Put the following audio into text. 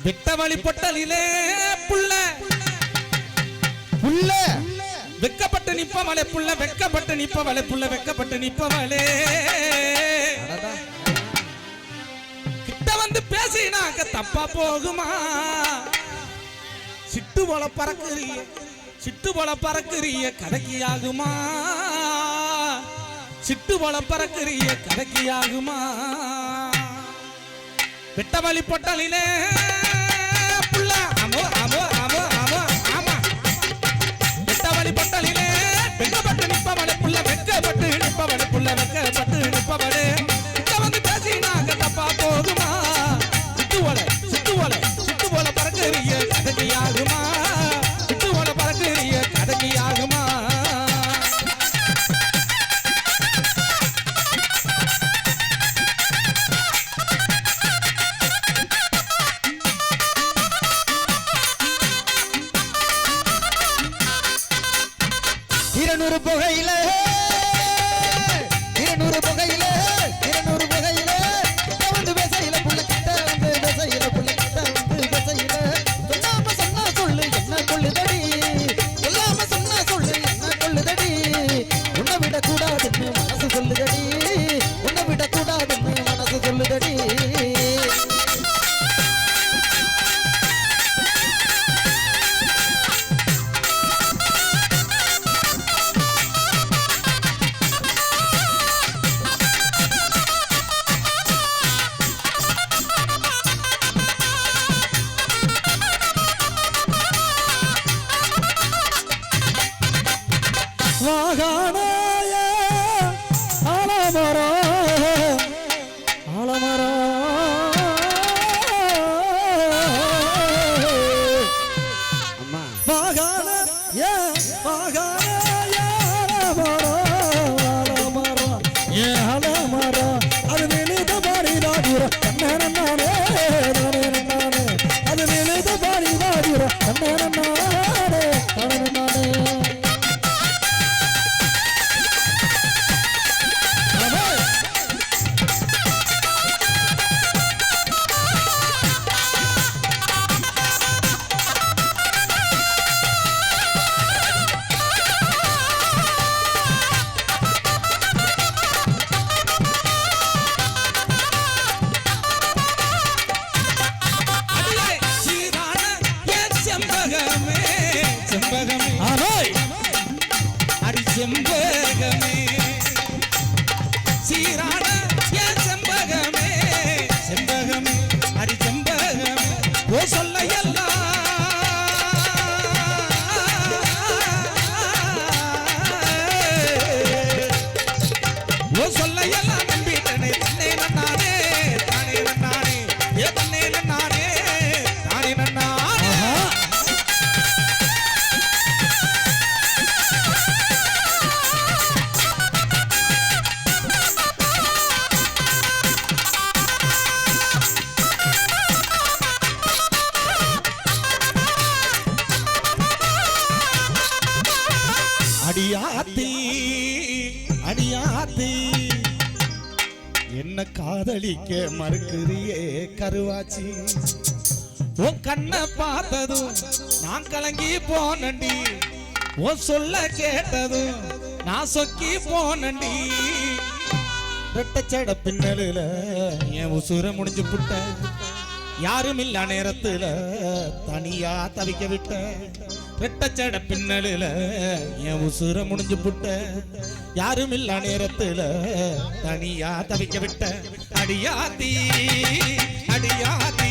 விட்ட வழி பொட்டலிலே புள்ள புள்ள வெக்கப்பட்டு நிப்பவளே புள்ள வெக்கப்பட்டு நிப்பவளே புள்ள வெக்கப்பட்டு நிப்பவளே கிட்ட வந்து பேசினாக்க தப்பா போகுமா சிட்டு போல பறக்குறிய கதைக்கு ஆகுமா சிட்டு போல பறக்குறிய கதைக்கு ஆகுமா விட்ட வழி பொட்டலிலே புள்ள ஆமோ ஆமோ ஆமோ ஆமோ ஆமா விட்ட வழி பொட்டலிலே வெக்கப்பட்டு நிப்பவளே புள்ள வெக்கப்பட்டு நிப்பவளே புள்ள வெக்கப்பட்டு நிப்பவளே கிட்ட வந்து பேசினாக்க தப்பா போகுமா சிட்டு போல பறக்குறிய கதைக்கு ஆகுமா சிட்டு போல பறக்குறிய கதைக்கு ஆகுமா புகையில வந்து பேசையில புள்ள கிட்ட வந்து பேசையில புள்ள கிட்ட வந்து பேசையில சொல்லாம சொன்னா சொல்லு என்ன கொள்ளுதடி சொல்லாம சொன்னா சொல்லு என்ன கொள்ளுதடி உன்னை விட கூடாதுன்னு மனசு சொல்லுதடி உன்னை விட கூடாதுன்னு மனசு சொல்லுதடி செம்பகமே சீரான செம்பகமே செம்பகமே அடி செம்பகமே ஓ சொல்ல எல்லாம் ஓ சொல்ல எல்லாம் நம்பிட்டனே தன்னே நன்னானே தானே நன்னானே ஏ தன்னே நன்னானே தானே நன்னானே அடியாத்தி என்ன காதலிக்க மறுக்கிறியே கருவாச்சி உன் கண்ணை பார்த்ததும் நான் கலங்கி போனண்டி உன் சொல்ல கேட்டதும் நான் சொக்கி போனண்டி ரெட்டச்சட பின்னலுல என் உசுர முடிஞ்சு புட்ட யாரும் இல்ல நேரத்துல தனியா தவிக்க விட்ட ரெட்டச்சட பின்னலுல என் உசுர முடிஞ்சு புட்ட யாரும் இல்ல நேரத்துல தனியா தவிக்க விட்ட அடியாத்தி அடியாத்தி